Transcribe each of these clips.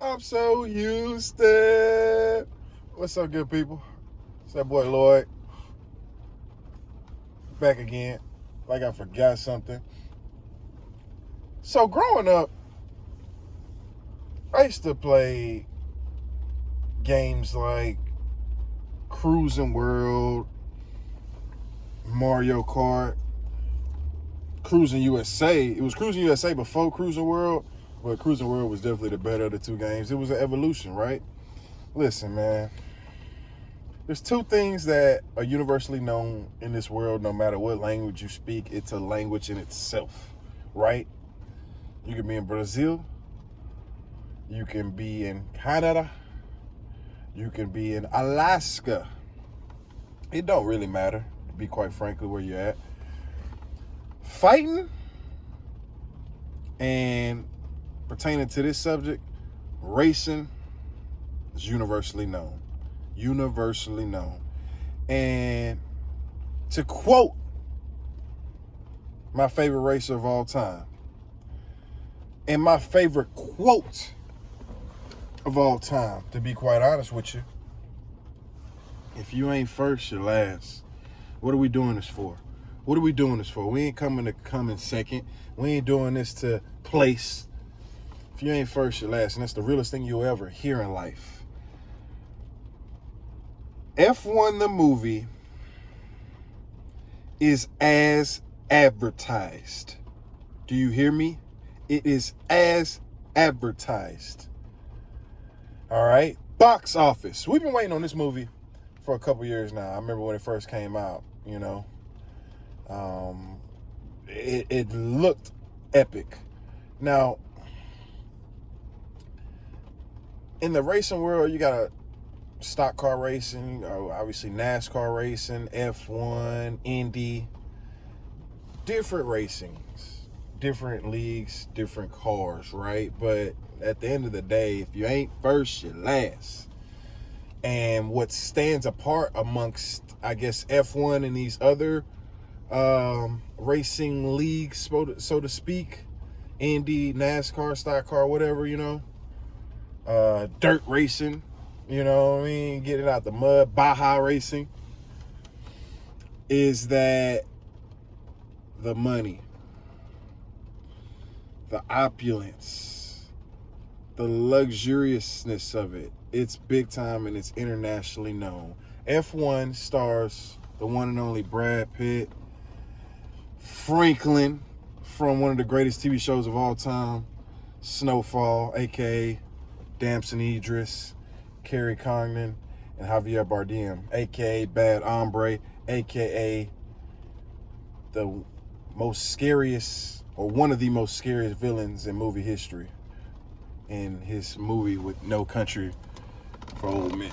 I'm so Houston. What's up, good people? It's that boy Lloyd. Back again. Like I forgot something. So growing up, I used to play games like Cruising World, Mario Kart, Cruising USA. It was Cruising USA before Cruising World, but Cruising World was definitely the better of the two games. It was an evolution, right? Listen, man. There's two things that are universally known in this world, no matter what language you speak. It's a language in itself, right? You can be in Brazil. You can be in Canada. You can be in Alaska. It don't really matter, to be quite frankly, where you're at. Fighting and pertaining to this subject, racing is universally known. Universally known. And to quote my favorite racer of all time, and my favorite quote of all time, to be quite honest with you, if you ain't first, you're last. What are we doing this for? What are we doing this for? We ain't coming to come in second. We ain't doing this to place. If you ain't first, you're last. And that's the realest thing you'll ever hear in life. F1 the movie is as advertised. Do you hear me? It is as advertised. All right. Box office. We've been waiting on this movie for a couple years now. I remember when it first came out, you know. It looked epic. Now, in the racing world, you got stock car racing, obviously NASCAR racing, F1, Indy, different racings, different leagues, different cars, right? But at the end of the day, if you ain't first, you're last. And what stands apart amongst, I guess, F1 and these other racing leagues, so to speak, Indy, NASCAR, stock car, whatever, you know, dirt racing, you know what I mean, getting out the mud, Baja racing, is that the money, the opulence, the luxuriousness of it. It's big time and it's internationally known. F1 stars the one and only Brad Pitt, Franklin from one of the greatest TV shows of all time, Snowfall, aka Damson Idris, Kerry Condon, and Javier Bardem, aka Bad Hombre, aka the most scariest, or one of the most scariest villains in movie history, in his movie with No Country for Old Men.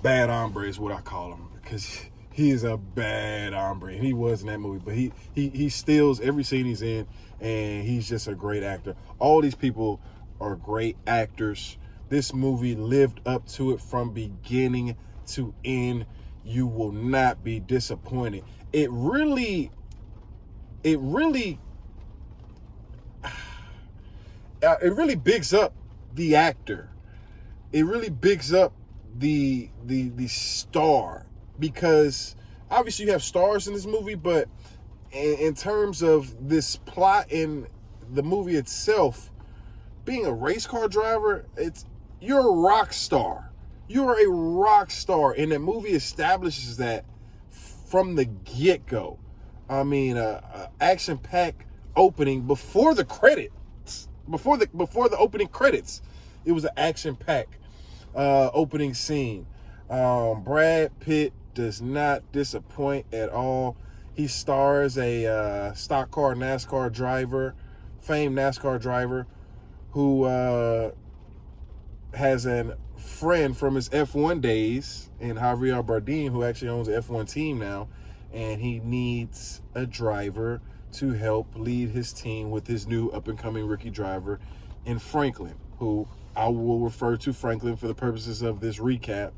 Bad Hombre is what I call him, because he is a bad hombre. He was in that movie, but he steals every scene he's in, and he's just a great actor. All these people are great actors. This movie lived up to it from beginning to end. You will not be disappointed. It really bigs up the actor. It really bigs up the star, because obviously you have stars in this movie, but in terms of this plot and the movie itself, being a race car driver, you're a rock star. You're a rock star, and the movie establishes that from the get-go. I mean, action-packed opening before the credits, before the opening credits, it was an action-packed opening scene. Brad Pitt does not disappoint at all. He stars a stock car NASCAR driver, famed NASCAR driver, who has a friend from his F1 days in Javier Bardem, who actually owns an F1 team now, and he needs a driver to help lead his team with his new up-and-coming rookie driver in Franklin, who I will refer to Franklin for the purposes of this recap,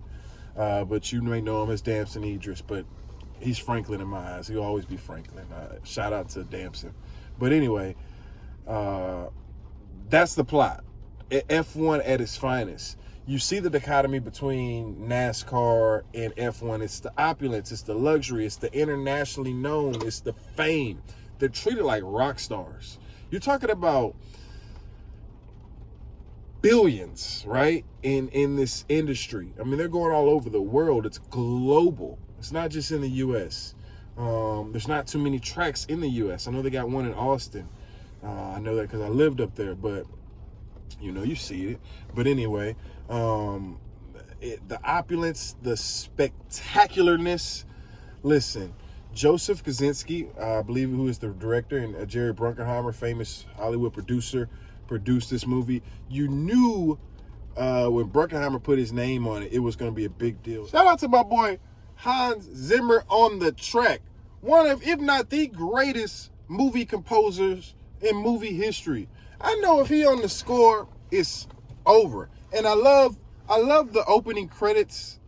but you may know him as Damson Idris, but he's Franklin in my eyes. He'll always be Franklin. Shout out to Damson. But anyway, that's the plot. F1 at its finest. You see the dichotomy between NASCAR and F1. It's the opulence, it's the luxury, it's the internationally known, it's the fame. They're treated like rock stars. You're talking about billions, right, in this industry. I mean, they're going all over the world. It's global. It's not just in the U.S. There's not too many tracks in the U.S. I know they got one in Austin. I know that because I lived up there, but you see it. But anyway, the opulence, the spectacularness. Listen, Joseph Kosinski, I believe, who is the director, and Jerry Bruckheimer, famous Hollywood producer, produced this movie. You knew when Bruckheimer put his name on it, it was going to be a big deal. Shout out to my boy Hans Zimmer on the track. One of, if not the greatest movie composers in movie history. I know if he on the score, it's over. And I love the opening credits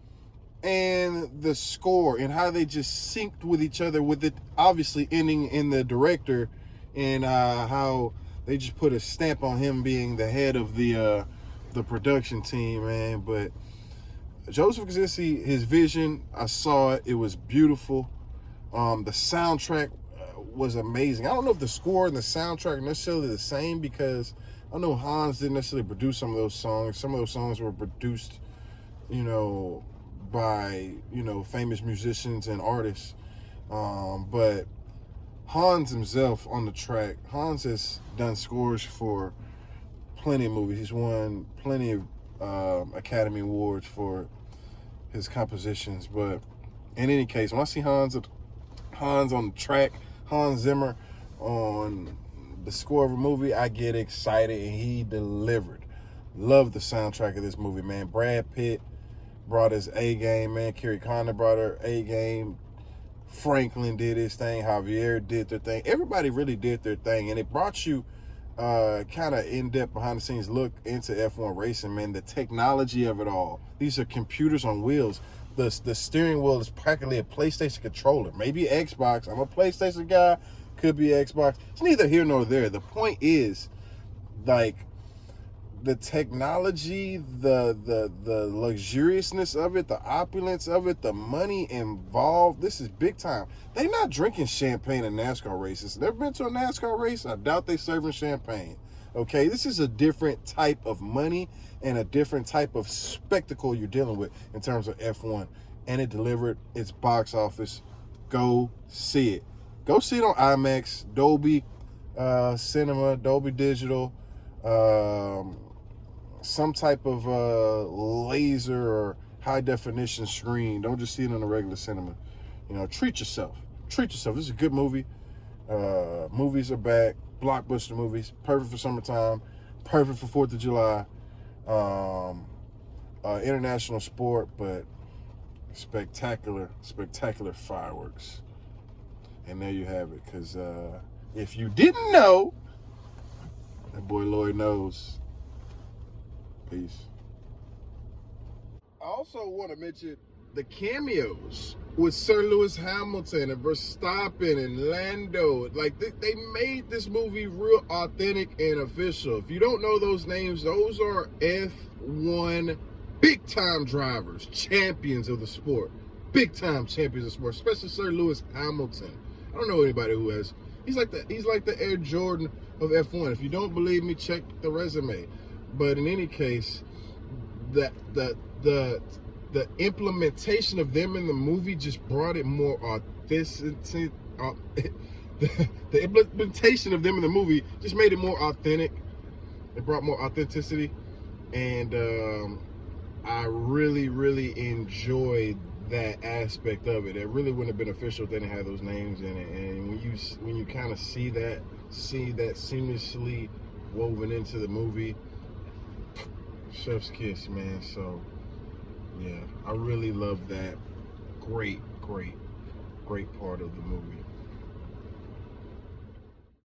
and the score and how they just synced with each other, with it obviously ending in the director, and how they just put a stamp on him being the head of the production team, man. But Joseph Kosinski, his vision, I saw it. It was beautiful. The soundtrack was amazing. I don't know if the score and the soundtrack are necessarily the same, because I know Hans didn't necessarily produce some of those songs. Some of those songs were produced, by, famous musicians and artists. But Hans himself on the track, Hans has done scores for plenty of movies. He's won plenty of Academy Awards for his compositions. But in any case, when I see Hans on the track, Hans Zimmer on the score of a movie, I get excited, and he delivered. Love the soundtrack of this movie, man. Brad Pitt brought his A game, man. Carrie Condon brought her A game. Franklin did his thing. Javier did their thing. Everybody really did their thing, and it brought you kind of in-depth behind-the-scenes look into F1 racing, man. The technology of it all. These are computers on wheels. The steering wheel is practically a PlayStation controller. Maybe Xbox. I'm a PlayStation guy. Could be Xbox. It's neither here nor there. The point is, like, the technology, the luxuriousness of it, the opulence of it, the money involved. This is big time. They not drinking champagne in NASCAR races. Never been to a NASCAR race? I doubt they serving champagne. Okay, this is a different type of money and a different type of spectacle you're dealing with in terms of F1. And it delivered its box office. Go see it. Go see it on IMAX, Dolby Cinema, Dolby Digital, some type of laser or high definition screen. Don't just see it on a regular cinema. Treat yourself. Treat yourself. This is a good movie. Movies are back. Blockbuster movies. Perfect for summertime. Perfect for 4th of July. International sport, but spectacular fireworks. And there you have it. Because if you didn't know, that Boy Lloyd knows. Peace. I also want to mention the cameos with Sir Lewis Hamilton and Verstappen and Lando. Like, they made this movie real authentic and official. If you don't know those names, those are F1 big-time drivers, champions of the sport. Big-time champions of the sport, especially Sir Lewis Hamilton. I don't know anybody who has. He's like the Air Jordan of F1. If you don't believe me, check the resume. But in any case, the implementation of them in the movie just brought it more authenticity. The implementation of them in the movie just made it more authentic. It brought more authenticity, and I really, really enjoyed that aspect of it. It really wouldn't have been official if they didn't have those names in it. And when you kind of see that seamlessly woven into the movie, chef's kiss, man. So yeah, I really love that. Great part of the movie.